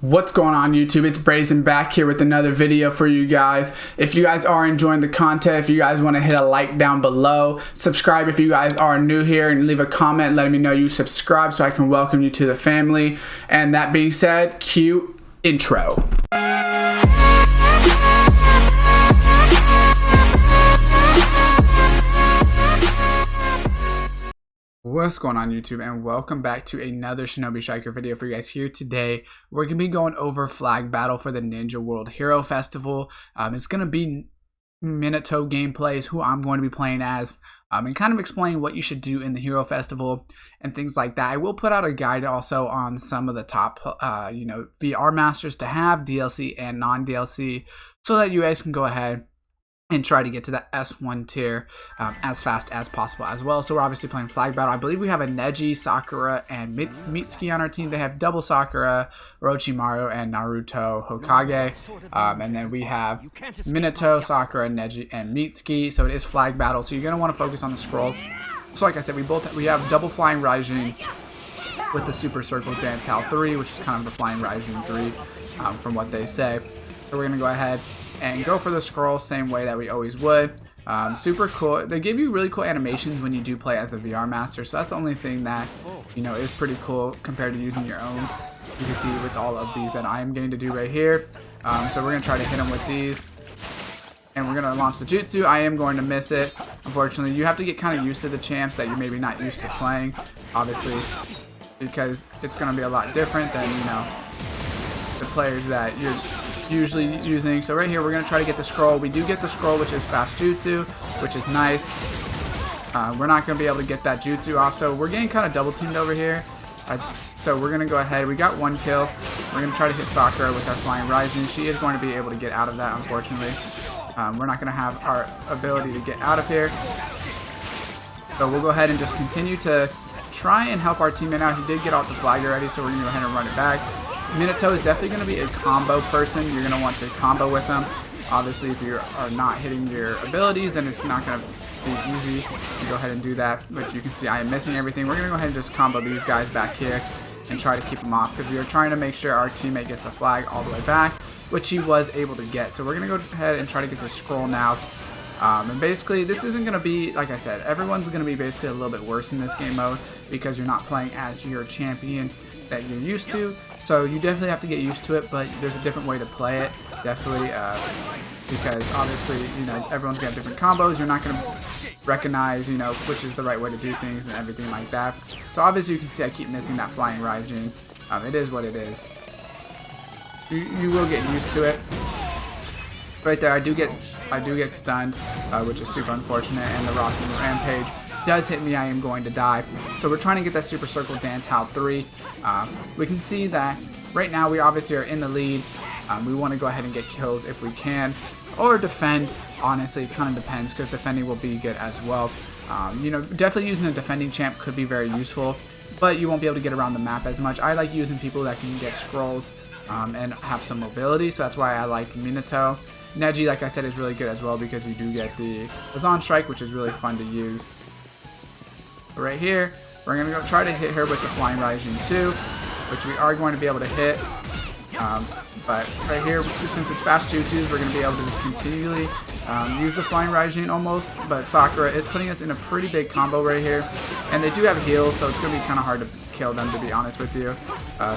What's going on YouTube? It's Brazen back here with another video for you guys. If you guys are enjoying the content, if you guys want to hit a like down below, subscribe if you guys are new here, and leave a comment letting me know you subscribe so I can welcome you to the family. And that being said, cue intro. What's going on YouTube, and welcome back to another Shinobi Striker video for you guys. Here today we're going to be going over flag battle for the Ninja World Hero Festival. It's going to be Minato gameplays, who I'm going to be playing as, and kind of explain what you should do in the Hero Festival and things like that. I will put out a guide also on some of the top VR masters to have, DLC and non-DLC, so that you guys can go ahead and try to get to that S1 tier as fast as possible as well. So we're obviously playing flag battle. I believe we have a Neji, Sakura, and Mitsuki on our team. They have double Sakura, Orochimaru, and Naruto Hokage. And then we have Minato, Sakura, Neji, and Mitsuki. So it is flag battle. So you're going to want to focus on the scrolls. So like I said, we have double Flying Raijin with the Super Circle Dance Hal 3, which is kind of the Flying Raijin 3 from what they say. So we're going to go ahead and go for the scroll same way that we always would. Super cool. They give you really cool animations when you do play as the VR master, so that's the only thing that is pretty cool compared to using your own. You can see with all of these that I am going to do right here. So we're going to try to hit them with these, and we're going to launch the jutsu. I am going to miss it, unfortunately. You have to get kind of used to the champs that you're maybe not used to playing, obviously, because it's going to be a lot different than the players that you're usually using. So right here we're going to try to get the scroll. We do get the scroll, which is fast jutsu, which is nice. We're not going to be able to get that jutsu off, so we're getting kind of double teamed over here. So we're going to go ahead. We got one kill. We're going to try to hit Sakura with our Flying Raijin. She is going to be able to get out of that, unfortunately. We're not going to have our ability to get out of here, so we'll go ahead and just continue to try and help our teammate out. He did get off the flag already, so we're going to go ahead and run it back. Minato is definitely going to be a combo person. You're going to want to combo with him. Obviously, if you are not hitting your abilities, then it's not going to be easy to go ahead and do that. But you can see I am missing everything. We're going to go ahead and just combo these guys back here and try to keep them off, because we are trying to make sure our teammate gets the flag all the way back, which he was able to get. So we're going to go ahead and try to get the scroll now. And basically, this isn't going to be, like I said, everyone's going to be basically a little bit worse in this game mode, because you're not playing as your champion that you're used to. So you definitely have to get used to it, but there's a different way to play it, definitely, because obviously, everyone's gonna have different combos. You're not gonna recognize, which is the right way to do things and everything like that. So obviously you can see I keep missing that Flying Raijin. It is what it is. You will get used to it. Right there, I do get stunned, which is super unfortunate, and the Rasen Rampage does hit me. I am going to die. So we're trying to get that Super Circle Dance Hal 3. We can see that right now we obviously are in the lead. We want to go ahead and get kills if we can, or defend. Honestly, it kind of depends, because defending will be good as well. Definitely using a defending champ could be very useful, but you won't be able to get around the map as much. I like using people that can get scrolls and have some mobility, so that's why I like Minato. Neji, like I said, is really good as well, because you do get the Azan Strike, which is really fun to use. Right here, we're going to go try to hit her with the Flying Raijin 2, which we are going to be able to hit. But right here, since it's fast jutsus, we're going to be able to just continually use the Flying Raijin almost. But Sakura is putting us in a pretty big combo right here. And they do have heals, so it's going to be kind of hard to kill them, to be honest with you.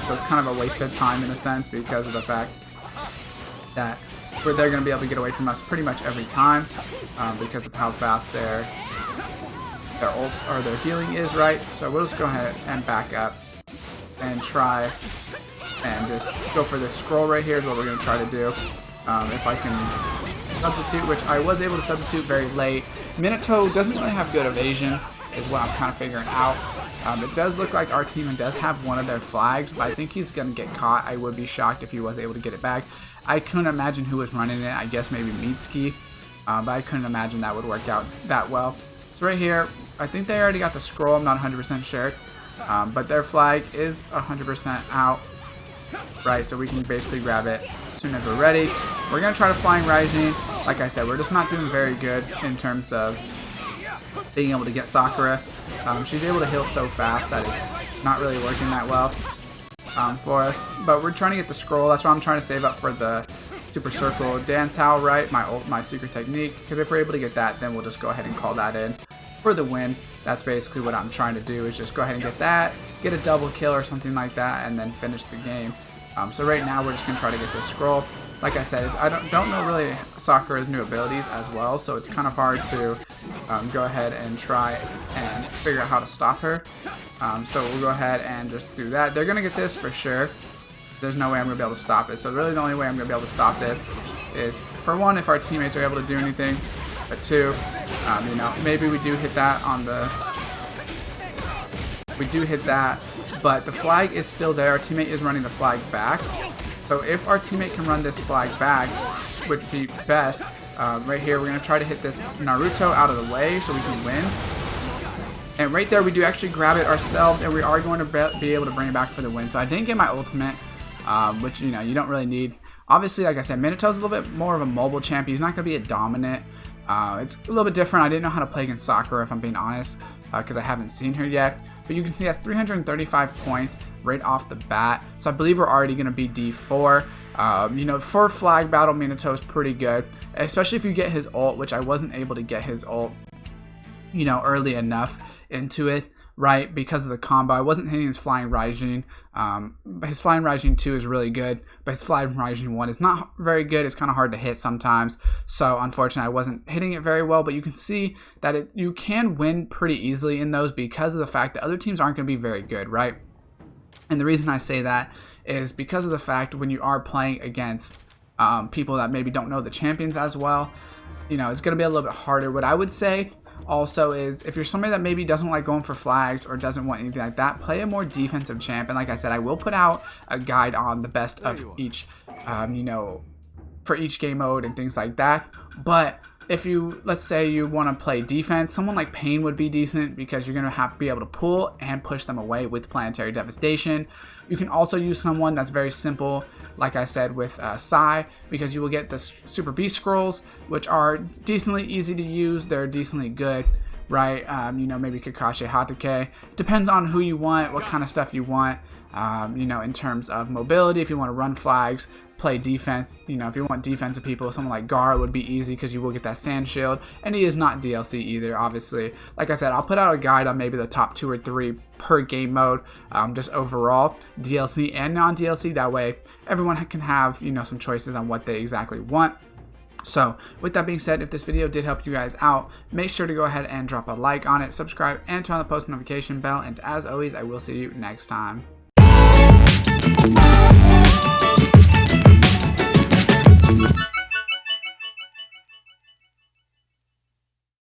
So it's kind of a waste of time in a sense, because of the fact that they're going to be able to get away from us pretty much every time, because of how fast their ult or their healing is, right? So we'll just go ahead and back up and try and just go for this scroll right here is what we're going to try to do. If I can substitute, which I was able to substitute very late. Minato doesn't really have good evasion, is what I'm kind of figuring out. It does look like our team does have one of their flags, but I think he's going to get caught. I would be shocked if he was able to get it back. I couldn't imagine who was running it. I guess maybe Mitsuki, but I couldn't imagine that would work out that well. So right here, I think they already got the scroll. I'm not 100% sure, but their flag is 100% out, right? So we can basically grab it as soon as we're ready. We're going to try to Flying Raijin. Like I said, we're just not doing very good in terms of being able to get Sakura. She's able to heal so fast that it's not really working that well. for us. But we're trying to get the scroll. That's why I'm trying to save up for the Super Circle Dance Howl, right? My secret technique. Because if we're able to get that, then we'll just go ahead and call that in for the win. That's basically what I'm trying to do, is just go ahead and get that, get a double kill or something like that, and then finish the game. So right now we're just going to try to get this scroll. Like I said, I don't know really Sakura's new abilities as well, so it's kind of hard to go ahead and try and figure out how to stop her. So we'll go ahead and just do that. They're going to get this for sure. There's no way I'm going to be able to stop it. So really the only way I'm going to be able to stop this is, for one, if our teammates are able to do anything, but two, you know, maybe we do hit that on the... We do hit that, but the flag is still there. Our teammate is running the flag back. So if our teammate can run this flag back, would be best. Right here, we're going to try to hit this Naruto out of the way so we can win. And right there, we do actually grab it ourselves, and we are going to be able to bring it back for the win. So I didn't get my ultimate, which, you know, you don't really need. Obviously, like I said, Minato's a little bit more of a mobile champ. He's not going to be a dominant. It's a little bit different. I didn't know how to play against Sakura, if I'm being honest, because I haven't seen her yet. But you can see he has 335 points right off the bat. So I believe we're already going to be D4. You know, for flag battle, Minato is pretty good, especially if you get his ult, which I wasn't able to get his ult, you know, early enough into it, right, because of the combo. I wasn't hitting his Flying Raijin. His Flying Raijin 2 is really good, but his Flying Raijin 1 is not very good. It's kind of hard to hit sometimes, so unfortunately I wasn't hitting it very well. But you can see that you can win pretty easily in those because of the fact that other teams aren't going to be very good, right? And the reason I say that is because of the fact when you are playing against people that maybe don't know the champions as well, you know, it's going to be a little bit harder. What I would say also is, if you're somebody that maybe doesn't like going for flags or doesn't want anything like that, play a more defensive champ. And like I said, I will put out a guide on the best of each, you know, for each game mode and things like that. But if you, let's say you want to play defense, someone like Pain would be decent because you're going to have to be able to pull and push them away with Planetary Devastation. You can also use someone that's very simple, like I said, with Sai, because you will get the Super Beast Scrolls, which are decently easy to use. They're decently good, right? You know, maybe Kakashi Hatake. Depends on who you want, what kind of stuff you want, you know, in terms of mobility. If you want to run flags, play defense, you know, if you want defensive people, someone like Gar would be easy because you will get that Sand Shield, and he is not DLC either, obviously. Like I said, I'll put out a guide on maybe the top 2 or 3 per game mode, just overall, DLC and non-DLC. That way everyone can have, you know, some choices on what they exactly want. So with that being said, if this video did help you guys out, make sure to go ahead and drop a like on it, subscribe, and turn on the post notification bell. And as always, I will see you next time.